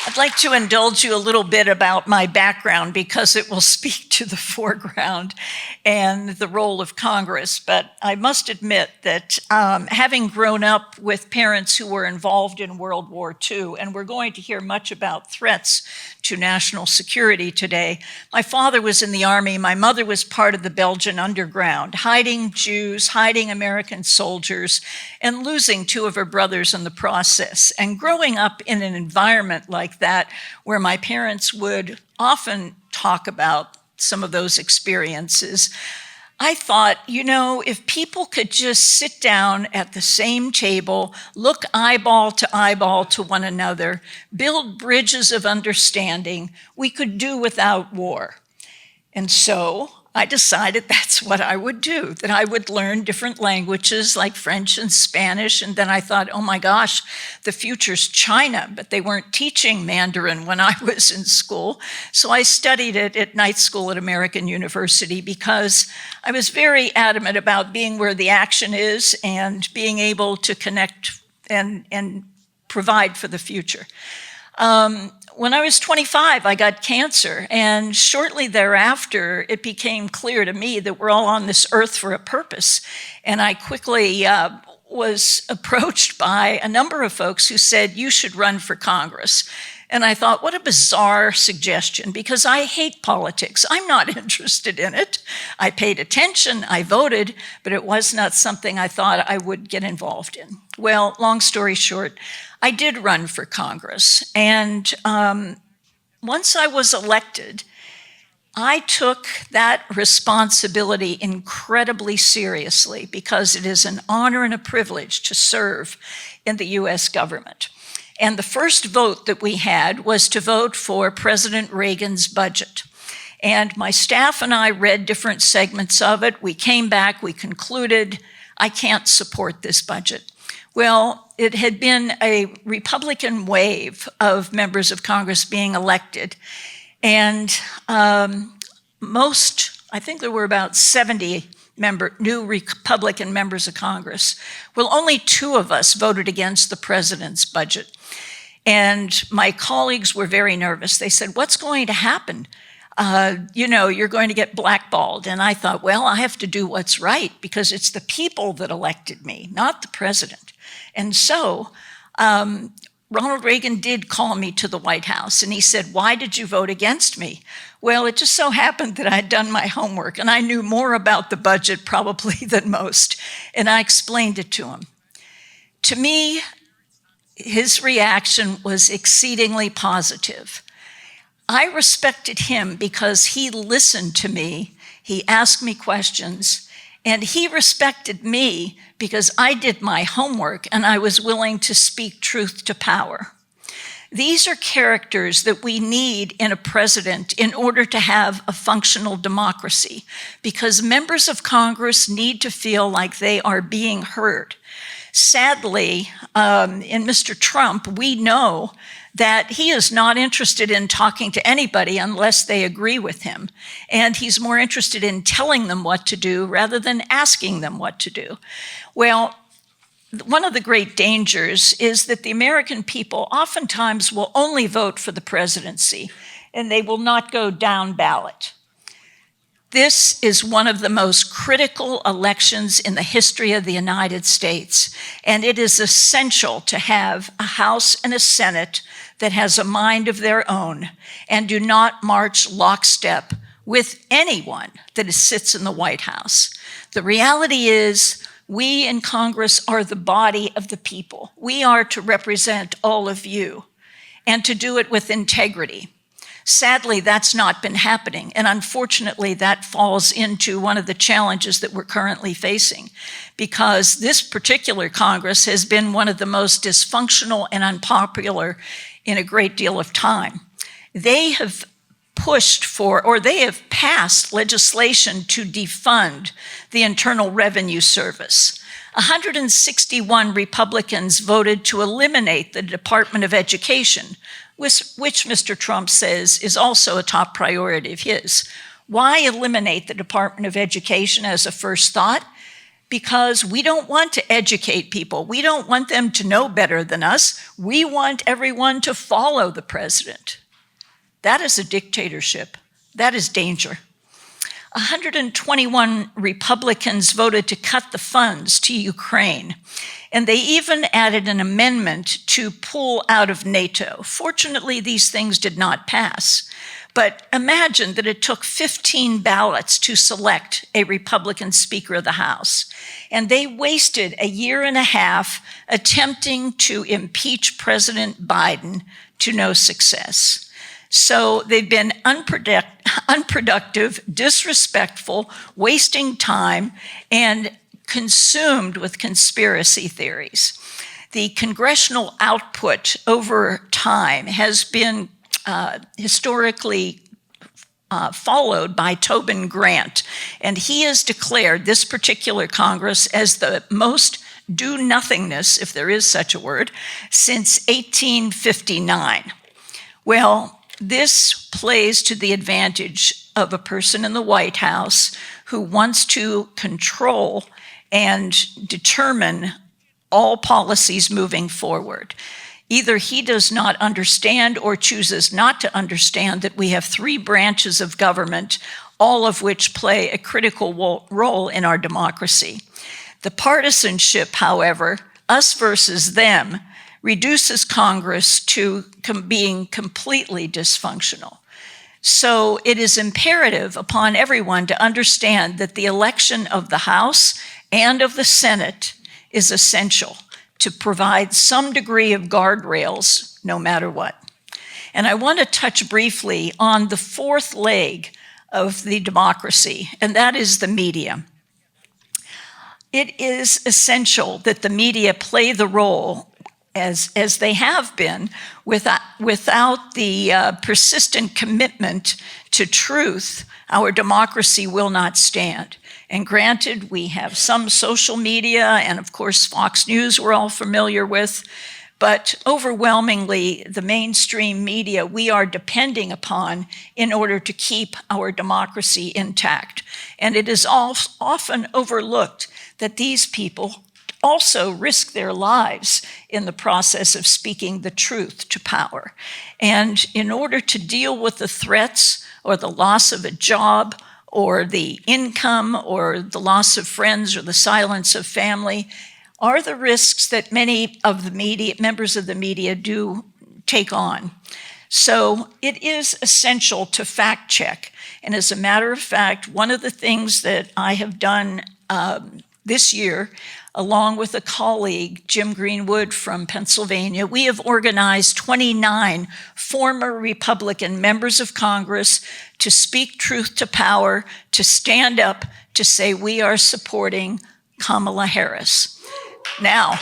I'd like to indulge you a little bit about my background because it will speak to the foreground and the role of Congress. But I must admit that having grown up with parents who were involved in World War II, and we're going to hear much about threats to national security today. My father was in the Army. My mother was part of the Belgian underground, hiding Jews, hiding American soldiers, and losing two of her brothers in the process. And growing up in an environment like that, where my parents would often talk about some of those experiences, I thought, you know, if people could just sit down at the same table, look eyeball to one another, build bridges of understanding, we could do without war. And so I decided that's what I would do, that I would learn different languages like French and Spanish. And then I thought, oh my gosh, the future's China, but they weren't teaching Mandarin when I was in school. So I studied it at night school at American University because I was very adamant about being where the action is and being able to connect and provide for the future. When I was 25, I got cancer, and shortly thereafter, it became clear to me that we're all on this earth for a purpose. And I quickly was approached by a number of folks who said, you should run for Congress. And I thought, what a bizarre suggestion, because I hate politics. I'm not interested in it. I paid attention, I voted, but it was not something I thought I would get involved in. Well, long story short, I did run for Congress. And once I was elected, I took that responsibility incredibly seriously because it is an honor and a privilege to serve in the US government. And the first vote that we had was to vote for President Reagan's budget. And my staff and I read different segments of it. We came back, we concluded, I can't support this budget. Well, it had been a Republican wave of members of Congress being elected. And I think there were about 70 new Republican members of Congress. Well, only 2 of us voted against the president's budget. And my colleagues were very nervous. They said, what's going to happen? You're going to get blackballed. And I thought, well, I have to do what's right because it's the people that elected me, not the president. And so Ronald Reagan did call me to the White House, and he said, why did you vote against me? Well, it just so happened that I'd done my homework, and I knew more about the budget probably than most, and I explained it to him. To me, his reaction was exceedingly positive. I respected him because he listened to me, he asked me questions, and he respected me because I did my homework and I was willing to speak truth to power. These are characters that we need in a president in order to have a functional democracy, because members of Congress need to feel like they are being heard. Sadly, in Mr. Trump, we know that he is not interested in talking to anybody unless they agree with him. And he's more interested in telling them what to do rather than asking them what to do. Well, one of the great dangers is that the American people oftentimes will only vote for the presidency, and they will not go down ballot. This is one of the most critical elections in the history of the United States, and it is essential to have a House and a Senate that has a mind of their own and do not march lockstep with anyone that sits in the White House. The reality is, we in Congress are the body of the people. We are to represent all of you and to do it with integrity. Sadly, that's not been happening, and unfortunately, that falls into one of the challenges that we're currently facing, because this particular Congress has been one of the most dysfunctional and unpopular in a great deal of time. They have pushed for, or they have passed legislation to defund the Internal Revenue Service. 161 Republicans voted to eliminate the Department of Education, which Mr. Trump says is also a top priority of his. Why eliminate the Department of Education as a first thought? because we don't want to educate people. We don't want them to know better than us. We want everyone to follow the president. That is a dictatorship. That is danger. 121 Republicans voted to cut the funds to Ukraine, and they even added an amendment to pull out of NATO. Fortunately, these things did not pass. But imagine that it took 15 ballots to select a Republican Speaker of the House, and they wasted a year and a half attempting to impeach President Biden to no success. So they've been unproductive, disrespectful, wasting time, and consumed with conspiracy theories. The congressional output over time has been historically followed by Tobin Grant, and he has declared this particular Congress as the most do-nothingness, if there is such a word, since 1859. Well, this plays to the advantage of a person in the White House who wants to control and determine all policies moving forward. Either he does not understand or chooses not to understand that we have three branches of government, all of which play a critical role in our democracy. The partisanship, however, us versus them, reduces Congress to being completely dysfunctional. So it is imperative upon everyone to understand that the election of the House and of the Senate is essential to provide some degree of guardrails no matter what. And I want to touch briefly on the fourth leg of the democracy, and that is the media. It is essential that the media play the role as they have been without the persistent commitment to truth. Our democracy will not stand. And granted, we have some social media, and of course, Fox News we're all familiar with, but overwhelmingly, the mainstream media we are depending upon in order to keep our democracy intact. And it is often overlooked that these people also risk their lives in the process of speaking the truth to power. And in order to deal with the threats or the loss of a job or the income or the loss of friends or the silence of family are the risks that many of the media, members of the media do take on. So it is essential to fact check. And as a matter of fact, one of the things that I have done this year, along with a colleague, Jim Greenwood from Pennsylvania, we have organized 29 former Republican members of Congress to speak truth to power, to stand up, to say we are supporting Kamala Harris. Now,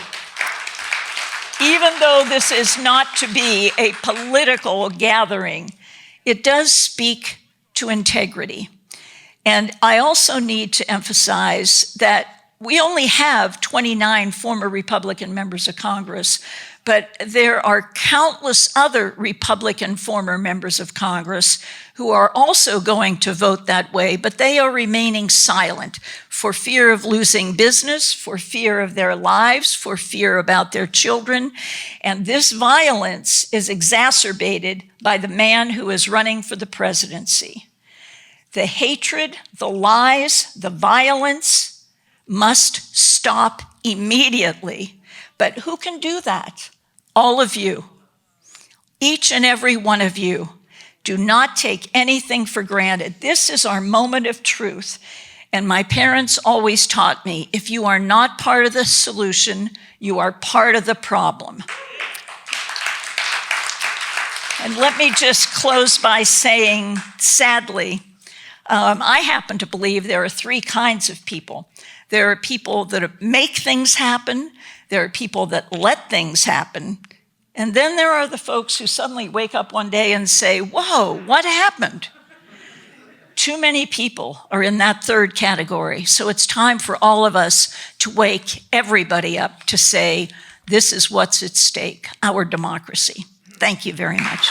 even though this is not to be a political gathering, it does speak to integrity. And I also need to emphasize that we only have 29 former Republican members of Congress, but there are countless other Republican former members of Congress who are also going to vote that way, but they are remaining silent for fear of losing business, for fear of their lives, for fear about their children. And this violence is exacerbated by the man who is running for the presidency. The hatred, the lies, the violence must stop immediately. But who can do that? All of you. Each and every one of you. Do not take anything for granted. This is our moment of truth. And my parents always taught me, if you are not part of the solution, you are part of the problem. And let me just close by saying, sadly, I happen to believe there are three kinds of people. There are people that make things happen. There are people that let things happen. And then there are the folks who suddenly wake up one day and say, whoa, what happened? Too many people are in that third category. So it's time for all of us to wake everybody up to say, this is what's at stake, our democracy. Thank you very much.